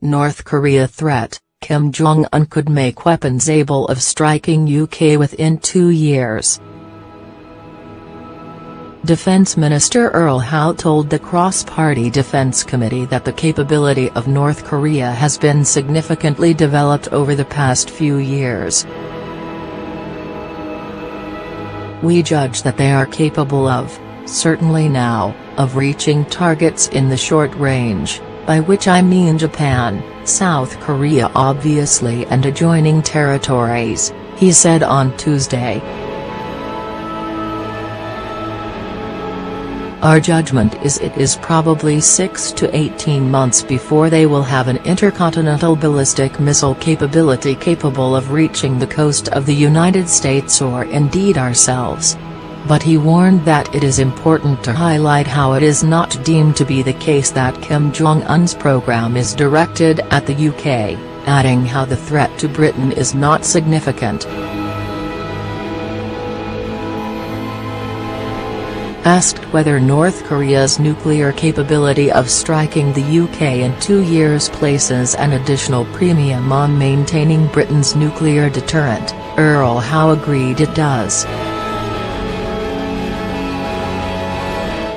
North Korea threat: Kim Jong-un could make weapons able of striking UK within 2 years. Defence Minister Earl Howe told the Cross-Party Defence Committee that the capability of North Korea has been significantly developed over the past few years. "We judge that they are capable of, certainly now, of reaching targets in the short range, by which I mean Japan, South Korea obviously and adjoining territories," he said on Tuesday. "Our judgment is it is probably 6 to 18 months before they will have an intercontinental ballistic missile capability capable of reaching the coast of the United States or indeed ourselves." But he warned that it is important to highlight how it is not deemed to be the case that Kim Jong-un's program is directed at the UK, adding how the threat to Britain is not significant. Asked whether North Korea's nuclear capability of striking the UK in 2 years places an additional premium on maintaining Britain's nuclear deterrent, Earl Howe agreed it does.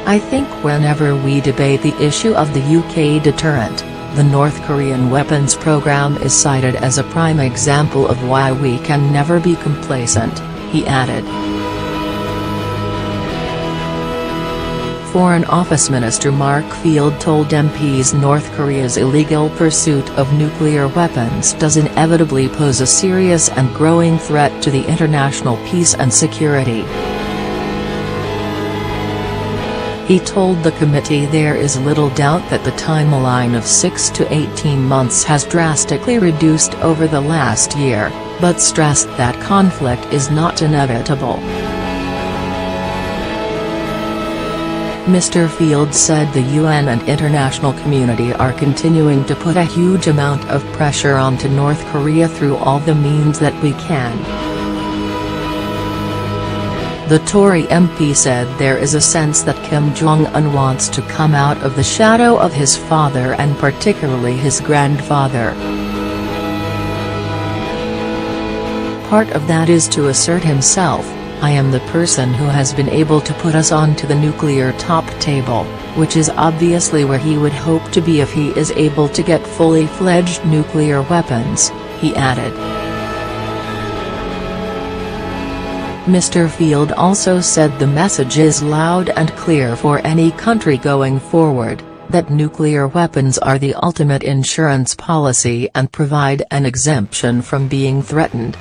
"I think whenever we debate the issue of the UK deterrent, the North Korean weapons program is cited as a prime example of why we can never be complacent," he added. Foreign Office Minister Mark Field told MPs North Korea's illegal pursuit of nuclear weapons does inevitably pose a serious and growing threat to the international peace and security. He told the committee there is little doubt that the timeline of 6 to 18 months has drastically reduced over the last year, but stressed that conflict is not inevitable. Mr. Field said the UN and international community are continuing to put a huge amount of pressure onto North Korea through all the means that we can. The Tory MP said there is a sense that Kim Jong-un wants to come out of the shadow of his father and particularly his grandfather. "Part of that is to assert himself. I am the person who has been able to put us onto the nuclear top table, which is obviously where he would hope to be if he is able to get fully fledged nuclear weapons," he added. Mr. Field also said the message is loud and clear for any country going forward, that nuclear weapons are the ultimate insurance policy and provide an exemption from being threatened.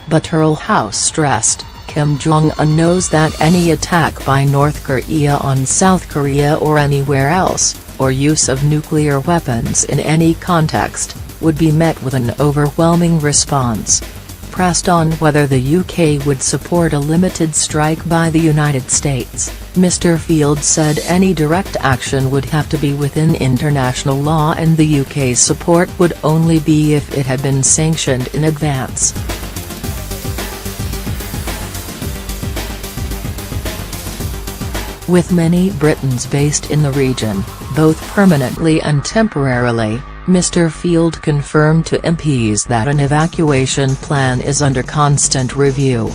But Earl Howe stressed, Kim Jong-un knows that any attack by North Korea on South Korea or anywhere else, or use of nuclear weapons in any context, would be met with an overwhelming response. Pressed on whether the UK would support a limited strike by the United States, Mr. Field said any direct action would have to be within international law and the UK's support would only be if it had been sanctioned in advance. With many Britons based in the region, both permanently and temporarily, Mr. Field confirmed to MPs that an evacuation plan is under constant review.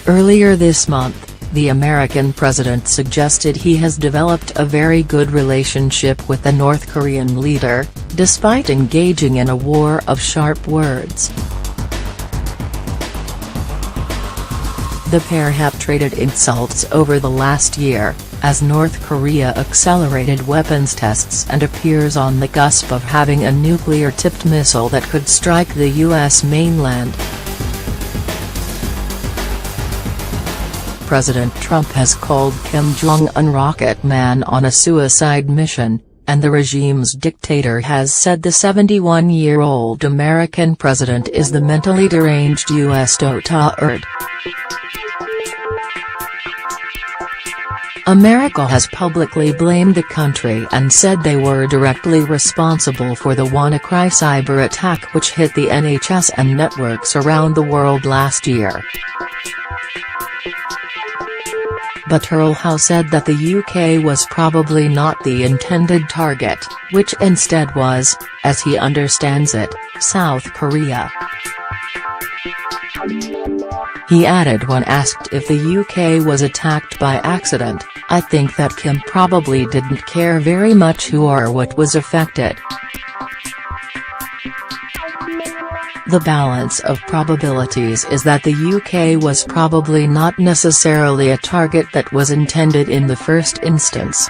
Earlier this month, the American president suggested he has developed a very good relationship with the North Korean leader, despite engaging in a war of sharp words. The pair have traded insults over the last year, as North Korea accelerated weapons tests and appears on the cusp of having a nuclear-tipped missile that could strike the U.S. mainland. President Trump has called Kim Jong-un Rocket Man on a suicide mission, and the regime's dictator has said the 71-year-old American president is the mentally deranged U.S. dotard. America has publicly blamed the country and said they were directly responsible for the WannaCry cyber attack which hit the NHS and networks around the world last year. But Earl said that the UK was probably not the intended target, which instead was, as he understands it, South Korea. He added when asked if the UK was attacked by accident, "I think that Kim probably didn't care very much who or what was affected. The balance of probabilities is that the UK was probably not necessarily a target that was intended in the first instance."